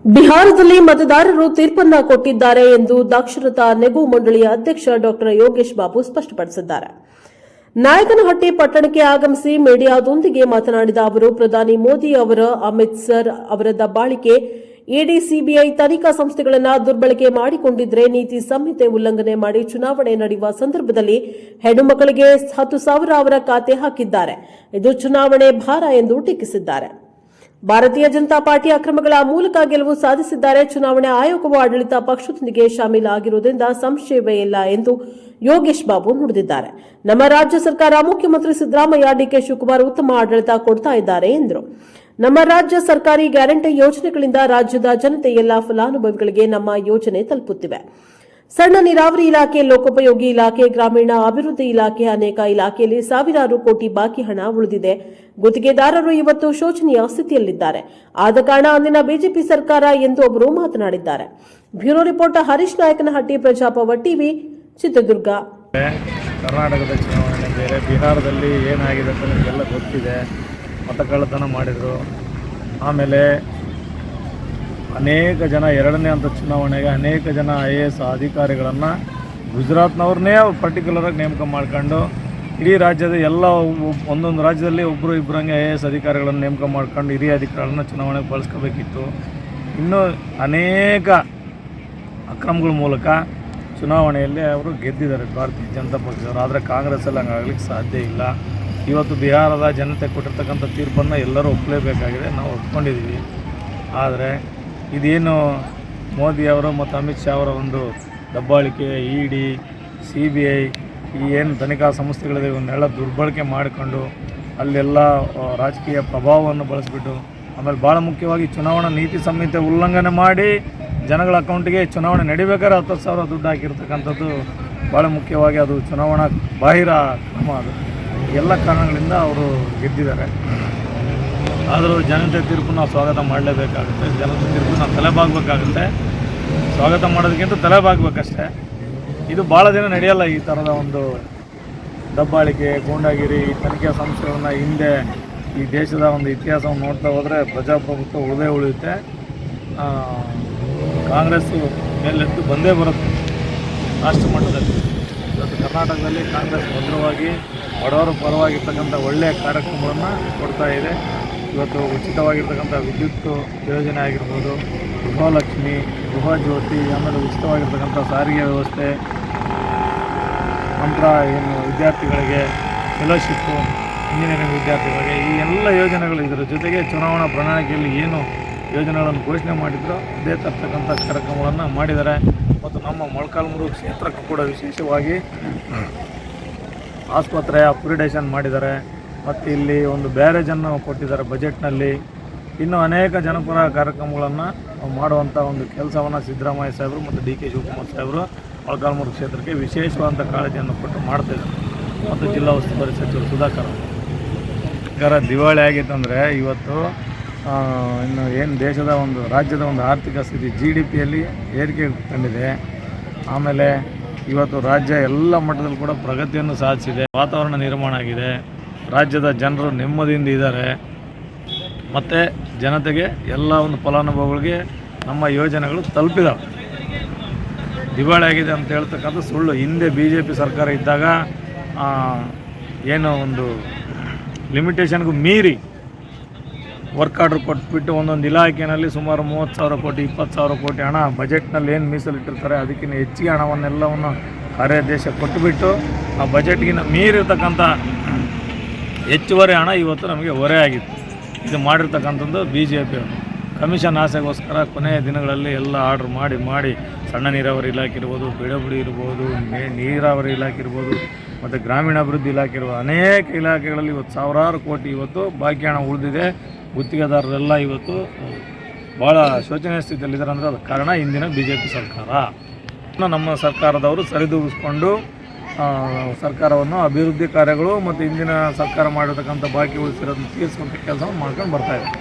ಬಿಹಾರದಲ್ಲಿ ಮತದಾರರು ತೀರ್ಪನ್ನ ಕೊಟ್ಟಿದ್ದಾರೆ ಎಂದು ದಾಕ್ಷರತಾ ನೆಗೂ ಮಂಡಳಿಯ ಅಧ್ಯಕ್ಷ ಡಾ ಯೋಗೇಶ್ ಬಾಬು ಸ್ಪಷ್ಟಪಡಿಸಿದ್ದಾರೆ. ನಾಯಕನಹಟ್ಟಿ ಪಟ್ಟಣಕ್ಕೆ ಆಗಮಿಸಿ ಮೀಡಿಯಾದೊಂದಿಗೆ ಮಾತನಾಡಿದ ಅವರು, ಪ್ರಧಾನಿ ಮೋದಿ ಅವರ ಅಮಿತ್ ಸರ್ ಅವರ ದಬ್ಬಾಳಿಕೆ, ಇಡಿ, ಸಿಬಿಐ ತನಿಖಾ ಸಂಸ್ಥೆಗಳನ್ನು ದುರ್ಬಳಕೆ ಮಾಡಿಕೊಂಡಿದ್ರೆ ನೀತಿ ಸಂಹಿತೆ ಉಲ್ಲಂಘನೆ ಮಾಡಿ ಚುನಾವಣೆ ನಡೆಯುವ ಸಂದರ್ಭದಲ್ಲಿ ಹೆಣ್ಣು ಮಕ್ಕಳಿಗೆ 10,000 ಅವರ ಖಾತೆ ಹಾಕಿದ್ದಾರೆ. ಇದು ಚುನಾವಣೆ ಭಾರ ಎಂದು ಟೀಕಿಸಿದ್ದಾರೆ. ಭಾರತೀಯ ಜನತಾ ಪಾರ್ಟಿ ಅಕ್ರಮಗಳ ಮೂಲಕ ಗೆಲುವು ಸಾಧಿಸಿದ್ದಾರೆ. ಚುನಾವಣಾ ಆಯೋಗವು ಆಡಳಿತ ಪಕ್ಷದೊಂದಿಗೆ ಶಾಮೀಲಾಗಿರುವುದರಿಂದ ಸಂಶಯವೇ ಇಲ್ಲ ಎಂದು ಯೋಗೇಶ್ ಬಾಬು ನುಡಿದಿದ್ದಾರೆ. ನಮ್ಮ ರಾಜ್ಯ ಸರ್ಕಾರ ಮುಖ್ಯಮಂತ್ರಿ ಸಿದ್ದರಾಮಯ್ಯ, ಡಿಕೆ ಶಿವಕುಮಾರ್ ಉತ್ತಮ ಆಡಳಿತ ಕೊಡ್ತಾ ಇದ್ದಾರೆ ಎಂದರು. ನಮ್ಮ ರಾಜ್ಯ ಸರ್ಕಾರಿ ಗ್ಯಾರಂಟಿ ಯೋಜನೆಗಳಿಂದ ರಾಜ್ಯದ ಜನತೆ ಎಲ್ಲಾ ಫಲಾನುಭವಿಗಳಿಗೆ ನಮ್ಮ ಯೋಜನೆ ತಲುಪುತ್ತಿವೆ. ಸಣ್ಣ ನೀರಾವರಿ ಇಲಾಖೆ, ಲೋಕೋಪಯೋಗಿ ಇಲಾಖೆ, ಗ್ರಾಮೀಣ ಅಭಿವೃದ್ಧಿ ಇಲಾಖೆ, ಅನೇಕ ಇಲಾಖೆಯಲ್ಲಿ ಸಾವಿರಾರು ಕೋಟಿ ಬಾಕಿ ಹಣ ಉಳಿದಿದೆ. ಗುತ್ತಿಗೆದಾರರು ಇವತ್ತು ಶೋಚನೀಯ ಸ್ಥಿತಿಯಲ್ಲಿದ್ದಾರೆ. ಆದ ಕಾರಣ ಅಂದಿನ ಬಿಜೆಪಿ ಸರ್ಕಾರ ಎಂದು ಅವರು ಮಾತನಾಡಿದ್ದಾರೆ. ಬ್ಯೂರೋ ರಿಪೋರ್ಟ್ ಹರೀಶ್ ನಾಯಕನಹಟ್ಟಿ, ಪ್ರಜಾಪವ ಟಿವಿ, ಚಿತ್ರದುರ್ಗ. ಕರ್ನಾಟಕದ ಚುನಾವಣೆ ಬೇರೆ, ಬಿಹಾರದಲ್ಲಿ ಏನಾಗಿದೆ ಅಂತ ನಿಮಗೆಲ್ಲ ಗೊತ್ತಿದೆ. ಮತಕಳ್ಳತನ ಮಾಡಿದರು. ಆಮೇಲೆ ಅನೇಕ ಜನ ಎರಡನೇ ಹಂತ ಚುನಾವಣೆಗೆ ಅನೇಕ ಜನ IAS ಅಧಿಕಾರಿಗಳನ್ನು ಗುಜರಾತ್ನವ್ರನ್ನೇ ಪರ್ಟಿಕ್ಯುಲರಾಗಿ ನೇಮಕ ಮಾಡ್ಕೊಂಡು ಇಡೀ ರಾಜ್ಯದ ಎಲ್ಲ ಒಂದೊಂದು ರಾಜ್ಯದಲ್ಲಿ ಒಬ್ಬರು ಇಬ್ಬರಂಗೆ IAS ಅಧಿಕಾರಿಗಳನ್ನು ನೇಮಕ ಮಾಡ್ಕೊಂಡು ಹಿರಿಯ ಅಧಿಕಾರಿಗಳನ್ನು ಚುನಾವಣೆಗೆ ಬಳಸ್ಕೋಬೇಕಿತ್ತು. ಇನ್ನೂ ಅನೇಕ ಅಕ್ರಮಗಳ ಮೂಲಕ ಚುನಾವಣೆಯಲ್ಲಿ ಅವರು ಗೆದ್ದಿದ್ದಾರೆ ಭಾರತೀಯ ಜನತಾ ಪಕ್ಷದವರು. ಆದರೆ ಕಾಂಗ್ರೆಸ್ಸಲ್ಲಿ ಹಂಗಾಗಲಿಕ್ಕೆ ಸಾಧ್ಯ ಇಲ್ಲ. ಇವತ್ತು ಬಿಹಾರದ ಜನತೆ ಕೊಟ್ಟಿರ್ತಕ್ಕಂಥ ತೀರ್ಪನ್ನು ಎಲ್ಲರೂ ಒಪ್ಪಲೇಬೇಕಾಗಿದೆ, ನಾವು ಒಪ್ಕೊಂಡಿದ್ದೀವಿ. ಆದರೆ ಇದೇನು ಮೋದಿಯವರು ಮತ್ತು ಅಮಿತ್ ಶಾ ಅವರ ಒಂದು ದಬ್ಬಾಳಿಕೆ, ಇಡಿ, CBI ಈ ಏನು ತನಿಖಾ ಸಂಸ್ಥೆಗಳಿದೆ ಇವನ್ನೆಲ್ಲ ದುರ್ಬಳಕೆ ಮಾಡಿಕೊಂಡು ಅಲ್ಲೆಲ್ಲ ರಾಜಕೀಯ ಪ್ರಭಾವವನ್ನು ಬಳಸಿಬಿಟ್ಟು, ಆಮೇಲೆ ಭಾಳ ಮುಖ್ಯವಾಗಿ ಚುನಾವಣಾ ನೀತಿ ಸಂಹಿತೆ ಉಲ್ಲಂಘನೆ ಮಾಡಿ ಜನಗಳ ಅಕೌಂಟಿಗೆ ಚುನಾವಣೆ ನಡಿಬೇಕಾದ್ರೆ 10,000 ದುಡ್ಡು ಹಾಕಿರ್ತಕ್ಕಂಥದ್ದು ಭಾಳ ಮುಖ್ಯವಾಗಿ ಅದು ಚುನಾವಣಾ ಬಾಹಿರ ಕ್ರಮ. ಅದು ಎಲ್ಲ ಕಾರಣಗಳಿಂದ ಅವರು ಗೆದ್ದಿದ್ದಾರೆ. ಆದರೂ ಜನತೆ ತೀರ್ಪು ನಾವು ಸ್ವಾಗತ ಮಾಡಲೇಬೇಕಾಗುತ್ತೆ. ಜನತೆ ತೀರ್ಪು ನಾವು ತಲೆಬಾಗಬೇಕಾಗುತ್ತೆ. ಸ್ವಾಗತ ಮಾಡೋದಕ್ಕಿಂತ ತಲೆಬಾಗಬೇಕಷ್ಟೇ. ಇದು ಭಾಳ ದಿನ ನಡೆಯಲ್ಲ. ಈ ಥರದ ಒಂದು ದಬ್ಬಾಳಿಕೆ, ಗೂಂಡಾಗಿರಿ, ತನಿಖಾ ಸಂಸ್ಥೆಗಳನ್ನ ಹಿಂದೆ ಈ ದೇಶದ ಒಂದು ಇತಿಹಾಸವನ್ನು ನೋಡ್ತಾ ಹೋದರೆ ಪ್ರಜಾಪ್ರಭುತ್ವ ಉಳಿಯುತ್ತೆ. ಕಾಂಗ್ರೆಸ್ಸು ಮೇಲೆದ್ದು ಬಂದೇ ಬರುತ್ತೆ ರಾಷ್ಟ್ರ ಮಟ್ಟದಲ್ಲಿ. ಇವತ್ತು ಕರ್ನಾಟಕದಲ್ಲಿ ಕಾಂಗ್ರೆಸ್ ಭದ್ರವಾಗಿ ಬಡವರ ಪರವಾಗಿರ್ತಕ್ಕಂಥ ಒಳ್ಳೆಯ ಕಾರ್ಯಕ್ರಮಗಳನ್ನು ಕೊಡ್ತಾ ಇದೆ. ಇವತ್ತು ಉಚಿತವಾಗಿರ್ತಕ್ಕಂಥ ವಿದ್ಯುತ್ ಯೋಜನೆ ಆಗಿರ್ಬೋದು, ಗೃಹಲಕ್ಷ್ಮಿ, ಗೃಹ ಜ್ಯೋತಿ, ಆಮೇಲೆ ಉಚಿತವಾಗಿರ್ತಕ್ಕಂಥ ಸಾರಿಗೆ ವ್ಯವಸ್ಥೆ, ನಂತರ ಏನು ವಿದ್ಯಾರ್ಥಿಗಳಿಗೆ ಫೆಲೋಶಿಪ್ಪು, ಇಂಜಿನಿಯರಿಂಗ್ ವಿದ್ಯಾರ್ಥಿಗಳಿಗೆ ಈ ಎಲ್ಲ ಯೋಜನೆಗಳು, ಇದರ ಜೊತೆಗೆ ಚುನಾವಣಾ ಪ್ರಣಾಳಿಕೆಯಲ್ಲಿ ಏನು ಯೋಜನೆಗಳನ್ನು ಘೋಷಣೆ ಮಾಡಿದ್ರು ಅದೇ ತರ್ತಕ್ಕಂಥ ಕಾರ್ಯಕ್ರಮಗಳನ್ನು ಮಾಡಿದ್ದಾರೆ. ಮತ್ತು ನಮ್ಮ ಮೊಳಕಾಲ್ಮೂರು ಕ್ಷೇತ್ರಕ್ಕೂ ಕೂಡ ವಿಶೇಷವಾಗಿ ಆಸ್ಪತ್ರೆಯ ಅಪ್ಗ್ರೇಡೇಷನ್ ಮಾಡಿದ್ದಾರೆ. ಮತ್ತು ಇಲ್ಲಿ ಒಂದು ಬ್ಯಾರೇಜನ್ನು ಕೊಟ್ಟಿದ್ದಾರೆ ಬಜೆಟ್ನಲ್ಲಿ. ಇನ್ನೂ ಅನೇಕ ಜನಪರ ಕಾರ್ಯಕ್ರಮಗಳನ್ನು ಮಾಡುವಂಥ ಒಂದು ಕೆಲಸವನ್ನು ಸಿದ್ದರಾಮಯ್ಯ ಸಾಹೇಬರು ಮತ್ತು DK ಶಿವಕುಮಾರ್ ಸಾಹೇಬರು ಮೊಳಕಾಲ್ಮೂರು ಕ್ಷೇತ್ರಕ್ಕೆ ವಿಶೇಷವಾದಂಥ ಕಾಳಜಿಯನ್ನು ಕೊಟ್ಟು ಮಾಡ್ತಿದ್ದಾರೆ. ಮತ್ತು ಜಿಲ್ಲಾ ಉಸ್ತುವಾರಿ ಸಚಿವರು ಸುಧಾಕರ್ ದಿವಾಳಿ ಆಗಿತ್ತಂದರೆ ಇವತ್ತು ಇನ್ನು ಏನು ದೇಶದ ಒಂದು ರಾಜ್ಯದ ಒಂದು ಆರ್ಥಿಕ ಸ್ಥಿತಿ GDPಯಲ್ಲಿ ಏರಿಕೆ ಕಂಡಿದೆ. ಆಮೇಲೆ ಇವತ್ತು ರಾಜ್ಯ ಎಲ್ಲ ಮಟ್ಟದಲ್ಲಿ ಕೂಡ ಪ್ರಗತಿಯನ್ನು ಸಾಧಿಸಿದೆ. ವಾತಾವರಣ ನಿರ್ಮಾಣ ಆಗಿದೆ. ರಾಜ್ಯದ ಜನರು ನೆಮ್ಮದಿಯಿಂದ ಇದ್ದಾರೆ. ಮತ್ತು ಜನತೆಗೆ ಎಲ್ಲ ಒಂದು ಫಲಾನುಭವಿಗಳಿಗೆ ನಮ್ಮ ಯೋಜನೆಗಳು ತಲುಪಿದಾವೆ. ದಿವಾಳಿ ಆಗಿದೆ ಅಂತ ಹೇಳ್ತಕ್ಕಂಥ ಸುಳ್ಳು. ಹಿಂದೆ BJP ಸರ್ಕಾರ ಇದ್ದಾಗ ಏನೋ ಒಂದು ಲಿಮಿಟೇಷನ್ಗೂ ಮೀರಿ ವರ್ಕ್ ಆರ್ಡ್ರ್ ಕೊಟ್ಬಿಟ್ಟು ಒಂದೊಂದು ಇಲಾಖೆಯಲ್ಲಿ ಸುಮಾರು 30,000 ಕೋಟಿ 20,000 ಕೋಟಿ ಹಣ ಬಜೆಟ್ನಲ್ಲಿ ಏನು ಮೀಸಲಿಟ್ಟಿರ್ತಾರೆ ಅದಕ್ಕಿಂತ ಹೆಚ್ಚಿಗೆ ಹಣವನ್ನೆಲ್ಲವನ್ನು ಕಾರ್ಯಾದೇಶ ಕೊಟ್ಟುಬಿಟ್ಟು ಆ ಬಜೆಟ್ಗಿಂತ ಮೀರಿರ್ತಕ್ಕಂಥ ಹೆಚ್ಚುವರಿ ಹಣ ಇವತ್ತು ನಮಗೆ ಹೊರೆ ಆಗಿತ್ತು. ಇದು ಮಾಡಿರ್ತಕ್ಕಂಥದ್ದು BJP ಕಮಿಷನ್ ಆಸೆಗೋಸ್ಕರ ಕೊನೆಯ ದಿನಗಳಲ್ಲಿ ಎಲ್ಲ ಆರ್ಡ್ರ್ ಮಾಡಿ ಸಣ್ಣ ನೀರಾವರಿ ಇಲಾಖೆ ಇರ್ಬೋದು, ಬೆಳೆಬುಡಿ ಇರ್ಬೋದು, ನೀರಾವರಿ ಇಲಾಖೆ ಇರ್ಬೋದು, ಮತ್ತು ಗ್ರಾಮೀಣಾಭಿವೃದ್ಧಿ ಇಲಾಖೆ ಇರ್ಬೋದು, ಅನೇಕ ಇಲಾಖೆಗಳಲ್ಲಿ ಇವತ್ತು ಸಾವಿರಾರು ಕೋಟಿ ಇವತ್ತು ಬಾಕಿ ಹಣ ಉಳಿದಿದೆ. ಗುತ್ತಿಗೆದಾರರೆಲ್ಲ ಇವತ್ತು ಭಾಳ ಶೋಚನೀಯ ಸ್ಥಿತಿಯಲ್ಲಿದ್ದಾರೆ. ಅಂದರೆ ಅದಕ್ಕೆ ಕಾರಣ ಇಂದಿನ BJP ಸರ್ಕಾರ. ನಮ್ಮ ಸರ್ಕಾರದವರು ಸರಿದೂಗಿಸ್ಕೊಂಡು ಸರ್ಕಾರವನ್ನು ಅಭಿವೃದ್ಧಿ ಕಾರ್ಯಗಳು ಮತ್ತು ಇಂದಿನ ಸರ್ಕಾರ ಮಾಡಿರ್ತಕ್ಕಂಥ ಬಾಕಿ ಉಳಿಸಿರೋದನ್ನು ತೀರಿಸುವಂಥ ಕೆಲಸವನ್ನು ಮಾಡ್ಕೊಂಡು ಬರ್ತಾಯಿದೆ.